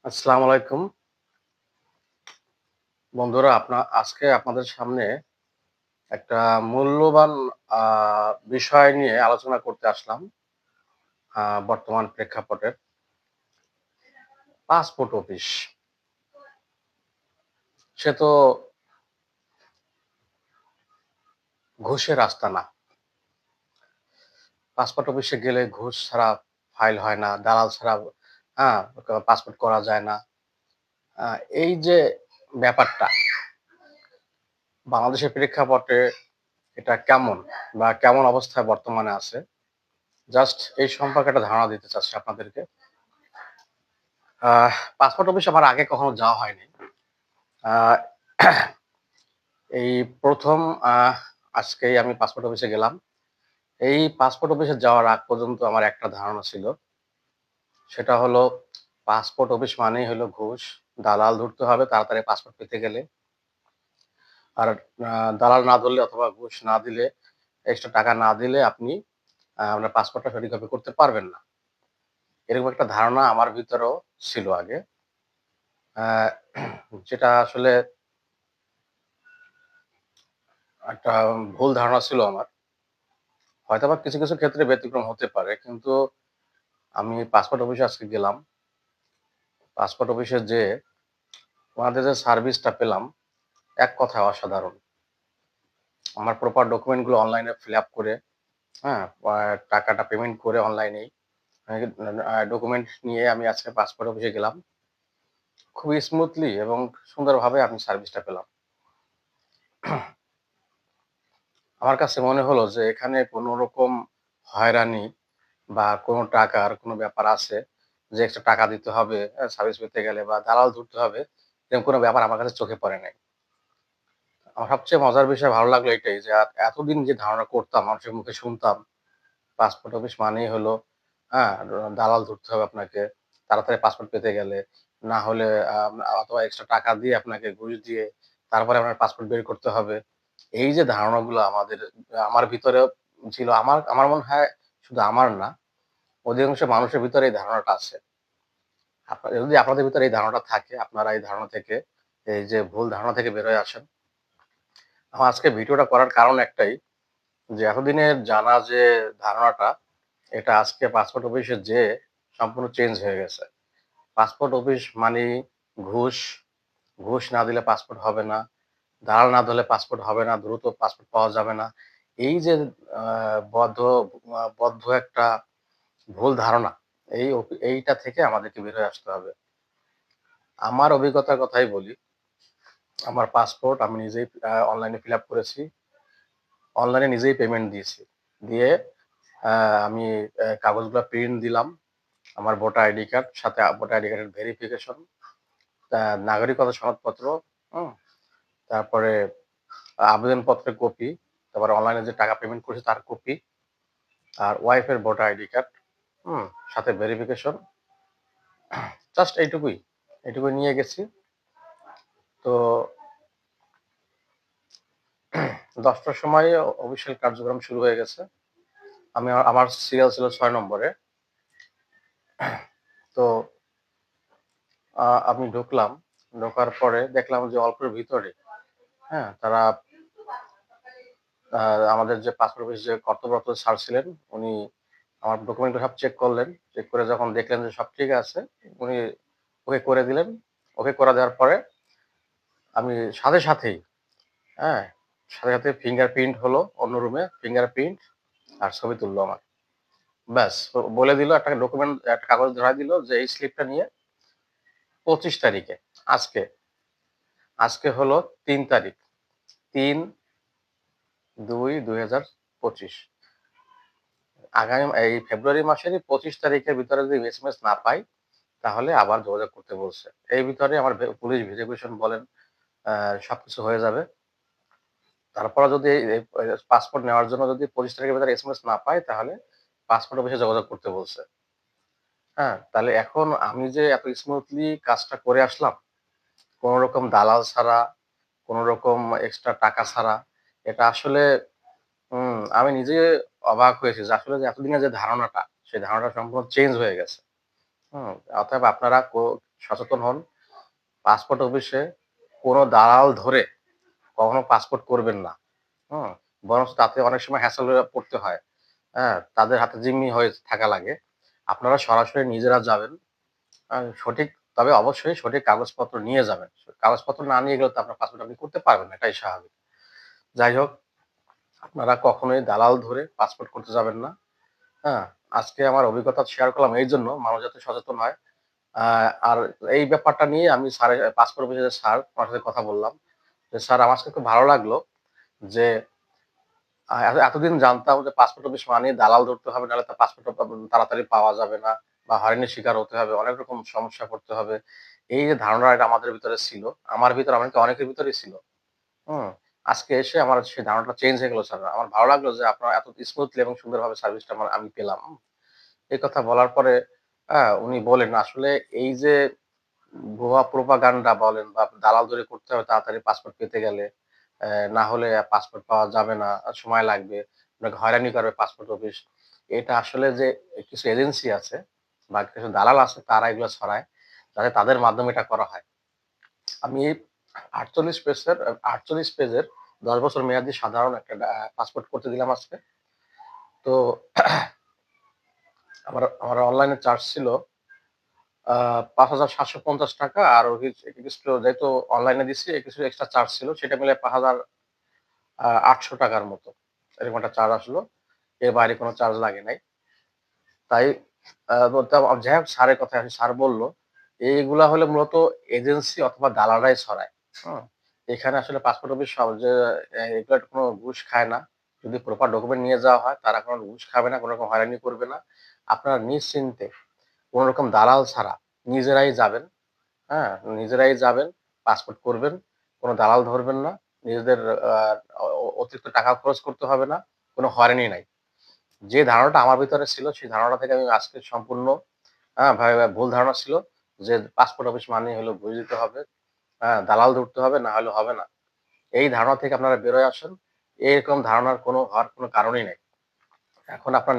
আসসালামু আলাইকুম। বন্ধুরা আজকে আপনাদের সামনে একটা মূল্যবান আ বিষয় নিয়ে আলোচনা করতে আসলাম। বর্তমান প্রেক্ষাপটের পাসপোর্ট অফিস। সে তো ঘুষের আস্তানা। পাসপোর্ট অফিসে গেলে ঘুষ ছাড়া ফাইল হয় না, দালাল ছাড়া হ্যাঁ, পাসপোর্ট করা যায় না। আ এই যে ব্যাপারটা বাংলাদেশের প্রেক্ষাপটে এটা কেমন বা কেমন অবস্থায় বর্তমানে আছে? জাস্ট এই সম্পর্কে একটা ধারণা দিতে চাচ্ছি আপনাদেরকে। পাসপোর্ট অফিস আমার আগে কখনো যাওয়া হয়নি। আ এই ১ম আজকেই আমি পাসপোর্ট অফিসে গেলাম। এই পাসপোর্ট অফিসে যাওয়ার আগ পর্যন্ত আমার একটা ধারণা ছিল। সেটা হলো পাসপোর্ট অফিস মানেই হলো ঘুষ। দালাল ধরতে হবে তাড়াতাড়ি পাসপোর্ট পেতে গেলে। আর আ দালাল না ধরলে অথবা ঘুষ না দিলে, এক্সট্রা টাকা না দিলে আপনি আপনার পাসপোর্টটা সঠিকভাবে করতে পারবেন না। এরকম একটা ধারণা আমার ভিতরেও ছিল আগে। আ যেটা আসলে একটা ভুল ধারণা ছিল আমার। হয়তোবা কিছু ক্ষেত্রে ব্যতিক্রম হতে পারে। কিন্তু আমি পাসপোর্ট অফিসে আজকে গেলাম। পাসপোর্ট অফিসে যেয়ে ওনাদের যে সার্ভিসটা পেলাম, এক কথায় অসাধারণ। আমার প্রপার ডকুমেন্ট গুলো অনলাইনে ফিল আপ করে, হ্যাঁ? টাকাটা পেমেন্ট করে অনলাইনেই ডকুমেন্ট নিয়ে আমি আজকে পাসপোর্ট অফিসে গেলাম। খুবই স্মুথলি এবং সুন্দরভাবে আমি সার্ভিসটা পেলাম। আমার কাছে মনে হলো যে এখানে কোন রকম হয়রানি বা কোন টাকার কোন ব্যাপার আছে যে এক্সট্রা টাকা দিতে হবে, সার্ভিস পেতে গেলে বা দালাল ধরতে হবে, এরকম কোন ব্যাপার আমার কাছে চোখে পড়ে নাই। আমার সবচেয়ে মজার বিষয় ভালো লাগলো এটাই যে এতদিন যে ধারণা করতাম, মানুষের মুখে শুনতাম, পাসপোর্ট অফিস মানেই হলো হ্যাঁ, দালাল ধরতে হবে আপনাকে, তাড়াতাড়ি পাসপোর্ট পেতে গেলে। না হলে অথবা এক্সট্রা টাকা দিয়ে আপনাকে ঘুষ দিয়ে তারপরে আপনার পাসপোর্ট বের করতে হবে। এই যে ধারণাগুলো আমার ভিতরেও ছিল, আমার আমার মনে হয় শুধু আমার না, অধিকাংশ মানুষের ভিতরে এই ধারণাটা আছে। যদি আপনাদের ভিতরে এই ধারণাটা থাকে, আপনারা এই ধারণা থেকে, এই যে ভুল ধারণা থেকে বের হয়ে আসেন। আমার আজকে ভিডিওটা করার কারণ একটাই যে এতদিনের জানা যে ধারণাটা, এটা আজকে পাসপোর্ট অফিসে যেয়ে সম্পূর্ণ চেঞ্জ হয়ে গেছে। পাসপোর্ট অফিস মানেই ঘুষ, ঘুষ না দিলে পাসপোর্ট হবে না, দালাল না ধরলে পাসপোর্ট হবে না, দ্রুত পাসপোর্ট পাওয়া যাবে না। এই যে আ বদ্ধ একটা ভুল ধারণা, এইটা থেকে আমাদেরকে বের হয়ে আসতে হবে। আমার অভিজ্ঞতার কথাই বলি। আমার পাসপোর্ট আমি নিজেই অনলাইনে ফিল আপ করেছি। অনলাইনে নিজেই পেমেন্ট দিয়েছি। দিয়ে আ আমি কাগজগুলা প্রিন্ট দিলাম। আমার ভোটার আইডি কার্ড, সাথে ভোটার আইডি কার্ডের ভেরিফিকেশন, নাগরিকতা সনদপত্র, হুম? তারপরে আবেদনপত্রের কপি, তারপরে অনলাইনে যে টাকা পেমেন্ট করেছি তার কপি, আর ওয়াইফের ভোটার আইডি কার্ড, হুম? সাথে ভেরিফিকেশন। জাস্ট এইটুকুই। এইটুকুই নিয়ে গেছি। তো ১০ টার সময় অফিসিয়াল কার্যক্রম শুরু হয়ে গেছে। আমার সিরিয়াল ছিল ৬ নম্বরে। তো আমি ঢুকলাম। ঢোকার পরে দেখলাম যে অল্পের ভিতরে, হ্যাঁ? তারা আ আমাদের যে পাসপোর্ট অফিস যে কর্তব্যরত স্যার ছিলেন, উনি আমার ডকুমেন্টগুলো সব চেক করলেন। চেক করে যখন দেখলেন যে সব ঠিক আছে, উনি ওকে করে দিলেন। ওকে করে দেওয়ার পরে আমি সাথেই, হ্যাঁ? সাথে ফিঙ্গারপ্রিন্ট হলো অন্য রুমে, ফিঙ্গারপ্রিন্ট আর ছবি তুললো আমার। ব্যাস বলে দিল, একটা কাগজ ধরায় দিল যে এই স্লিপটা নিয়ে ২৫ তারিখে, আজকে, আজকে হলো ৩ তারিখ। ৩-২-২০২৫, এই ফেব্রুয়ারি মাসেরই ২৫ তারিখের ভিতরে যদি এসএমএস না পাই, তাহলে আবার যোগাযোগ করতে বলছে। এই ভিতরে আমার পুলিশ ভেরিফিকেশন বলেন সবকিছু হয়ে যাবে। তারপরে যদি এই পাসপোর্ট নেওয়ার জন্য যদি ২৫ তারিখের ভিতরে এসএমএস না পাই, তাহলে পাসপোর্ট অফিসে যোগাযোগ করতে বলছে। হ্যাঁ? তাহলে এখন আমি যে এত স্মুথলি কাজটা করে আসলাম, কোন রকম দালাল ছাড়া, কোন রকম এক্সট্রা টাকা ছাড়া, এটা আসলে আমি নিজে অবাক হয়েছি যে আসলে যে এতদিনের যে ধারণাটা, সেই ধারণাটা সম্পূর্ণ চেঞ্জ হয়ে গেছে। হুম? অতএব আপনারা সচেতন হন। পাসপোর্ট অফিসে কোনো দালাল ধরে কখনো পাসপোর্ট করবেন না। হুম? বরঞ্চ তাতে অনেক সময় হ্যাসেল এ পড়তে হয়। হ্যাঁ? তাদের হাতে জিম্মি হয়ে থাকা লাগে। আপনারা সরাসরি নিজেরা যাবেন। আ সঠিক তবে অবশ্যই সঠিক কাগজপত্র নিয়ে যাবেন। কাগজপত্র না নিয়ে গেলে তো আপনার পাসপোর্ট আপনি করতে পারবেন না। এটাই স্বাভাবিক। যাই হোক, আপনারা কখনোই দালাল ধরে পাসপোর্ট করতে যাবেন না। হ্যাঁ? আজকে আমার অভিজ্ঞতা শেয়ার করলাম এইজন্য মানুষ যাতে সচেতন হয়। আ আর এই ব্যাপারটা নিয়ে আমি স্যারের পাসপোর্ট অফিসের স্যার ওনার সাথে কথা বললাম। যে, "স্যার আমার কাছে খুব ভালো লাগলো যে এতদিন জানতাম যে পাসপোর্ট অফিস মানেই দালাল ধরতে হবে, নাহলে তো পাসপোর্টটা তাড়াতাড়ি পাওয়া যাবে না বা হয়রানির শিকার হতে হবে, অনেক রকম সমস্যায় পড়তে হবে।" এই যে ধারণাটা আমাদের ভিতরে ছিল, আমার ভিতরে এমনকি অনেকের ভিতরেই ছিল। হুম? আজকে এসে আমার সেই ধারণাটা চেঞ্জ হয়ে গেল স্যার। আমার ভালো লাগলো যে আপনারা এত স্মুথলি এবং সুন্দরভাবে সার্ভিসটা আমি পেলাম। এই কথা বলার পরে উনি বলেন, "আসলে এই যে ভুয়া প্রোপাগান্ডা বলেন বা দালাল ধরে করতে হবে তাড়াতাড়ি পাসপোর্ট পেতে গেলে। না হলে পাসপোর্ট পাওয়া যাবে না, সময় লাগবে। আপনাকে হয়রানি করবে পাসপোর্ট অফিস। এটা আসলে যে কিছু এজেন্সি আছে বা কিছু দালাল আছে তারা এগুলো ছড়ায়। যাতে তাদের মাধ্যমে এটা করা হয়। আমি ৪৮ পেজের ১০ বছর মেয়াদি সাধারণ একটা পাসপোর্ট করতে দিলাম আজকে। তো আমার অনলাইনে চার্জ ছিল আ ৳৫,৭৫০ আর কিছু যেহেতু অনলাইনে দিচ্ছি কিছু এক্সট্রা চার্জ ছিল। সেটা মিলে ৳৮০০ র মতো। এরকম একটা চার্জ আসলো। এর বাইরে কোন চার্জ লাগে নাই। তাই বলতে যাই হোক স্যারের কথায় আসি। স্যার বলল, "এইগুলা হলো মূলত এজেন্সি অথবা দালালরাই ছড়ায়।" হুম? এখানে আসলে পাসপোর্ট অফিস যে এগুলা কোন ঘুষ খায় না। যদি প্রপার ডকুমেন্ট নিয়ে যাওয়া হয় তারা কোন ঘুষ খাবে না, কোন রকম হয়রানি করবে না। আপনারা নিশ্চিন্তে কোন রকম দালাল ছাড়া নিজেরাই যাবেন। হ্যাঁ? নিজেরাই যাবেন, পাসপোর্ট করবেন। কোন দালাল ধরবেন না। নিজেদের আ অতিরিক্ত টাকা খরচ করতে হবে না। কোন হয়রানি নাই। যে ধারণাটা আমার ভিতরে ছিল সেই ধারণা থেকে আমি আজকে সম্পূর্ণ ভুল ধারণা ছিল যে পাসপোর্ট অফিস মানেই হলো ঘুষ দিতে হবে। দালাল ধরতে হবে না হলে হবে না। এই ধারণা থেকে আপনারা বেরোয় আসেন। এরকম ধারণার হওয়ার কোনো কারণই নাই। এখন আপনারা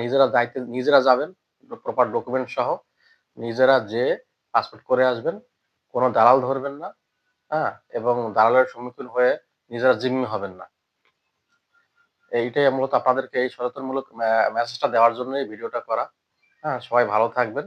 নিজেরা যাবেন প্রপার ডকুমেন্ট সহ। নিজেরা যেয়ে পাসপোর্ট করে আসবেন। কোন দালাল ধরবেন না। হ্যাঁ? এবং দালালের সম্মুখীন হয়ে নিজেরা জিম্মি হবেন না। এইটাই মূলত আপনাদেরকে এই সচেতনমূলক মেসেজটা দেওয়ার জন্যই এই ভিডিওটা করা। হ্যাঁ? সবাই ভালো থাকবেন।